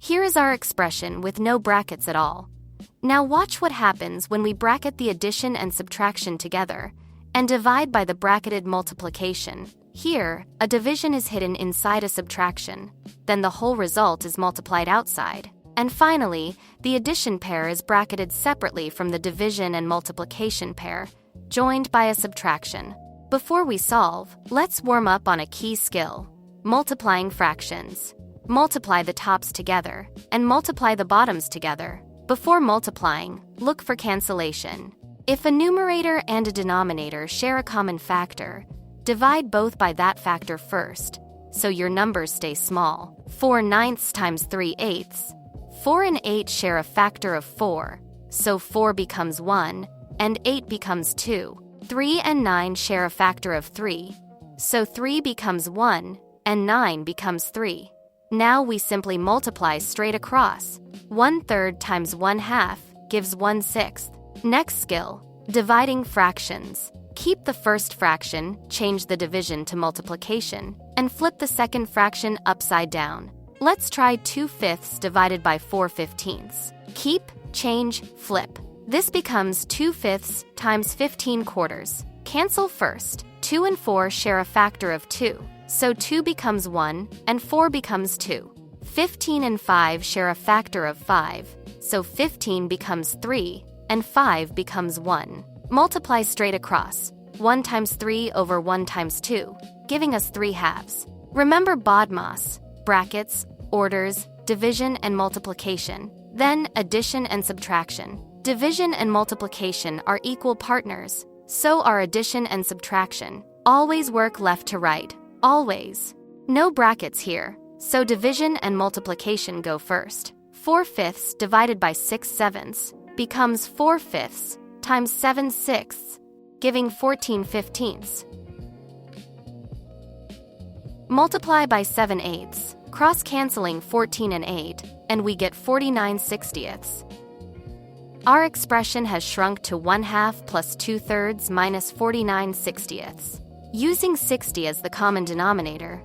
Here is our expression with no brackets at all. Now watch what happens when we bracket the addition and subtraction together and divide by the bracketed multiplication. Here, a division is hidden inside a subtraction, then the whole result is multiplied outside. And finally, the addition pair is bracketed separately from the division and multiplication pair, joined by a subtraction. Before we solve, let's warm up on a key skill: multiplying fractions. Multiply the tops together, and multiply the bottoms together. Before multiplying, look for cancellation. If a numerator and a denominator share a common factor, divide both by that factor first, so your numbers stay small. 4/9 times 3/8. 4 and 8 share a factor of 4, so 4 becomes 1, and 8 becomes 2. 3 and 9 share a factor of 3, so 3 becomes 1, and 9 becomes 3. Now we simply multiply straight across. 1/3 times 1/2 gives 1/6. Next skill, dividing fractions. Keep the first fraction, change the division to multiplication, and flip the second fraction upside down. Let's try 2/5 divided by 4/15. Keep, change, flip. This becomes 2/5 times 15/4. Cancel first. 2 and 4 share a factor of 2, so 2 becomes 1, and 4 becomes 2. 15 and 5 share a factor of 5, so 15 becomes 3, and 5 becomes 1. Multiply straight across. 1 times 3 over 1 times 2, giving us 3/2. Remember BODMAS, brackets, orders, division and multiplication, then addition and subtraction. Division and multiplication are equal partners, so are addition and subtraction. Always work left to right, always. No brackets here, so division and multiplication go first. 4/5 divided by 6/7 becomes 4/5 times 7/6, giving 14/15. Multiply by 7/8, cross-canceling 14 and 8, and we get 49/60. Our expression has shrunk to 1/2 plus 2/3 minus 49/60. Using 60 as the common denominator,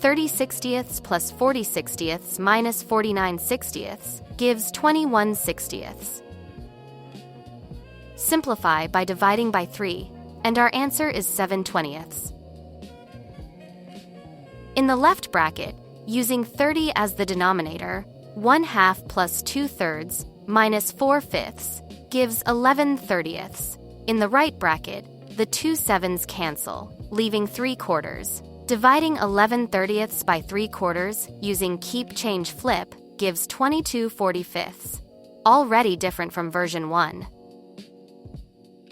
30/60 plus 40/60 minus 49/60 gives 21/60. Simplify by dividing by 3, and our answer is 7/20. In the left bracket, using 30 as the denominator, 1/2 plus 2/3 minus 4/5 gives 11/30. In the right bracket, the 2 sevens cancel, leaving 3/4. Dividing 11/30 by 3/4 using keep, change, flip gives 22/45. Already different from version 1.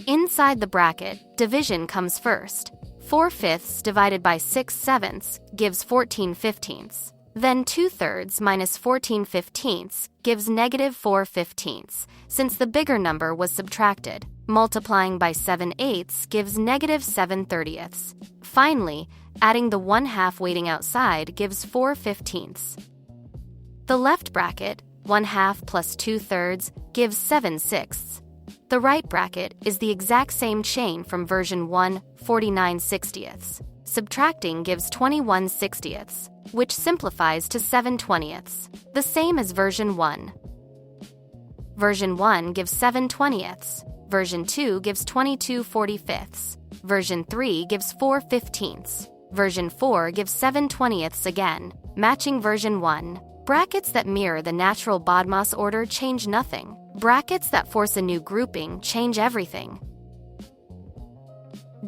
Inside the bracket, division comes first. 4/5 divided by 6/7 gives 14/15. Then 2/3 minus 14/15 gives -4/15, since the bigger number was subtracted. Multiplying by 7/8 gives -7/30. Finally, adding the 1/2 waiting outside gives 4/15. The left bracket, 1/2 plus 2/3, gives 7/6. The right bracket is the exact same chain from version 1, 49/60. Subtracting gives 21/60, which simplifies to 7/20, the same as version 1. Version 1 gives 7/20, version 2 gives 22/45, version 3 gives 4/15, version 4 gives 7/20 again, matching version 1. Brackets that mirror the natural BODMAS order change nothing. Brackets that force a new grouping change everything.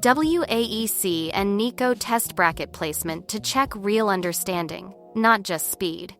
WAEC and NICO test bracket placement to check real understanding, not just speed.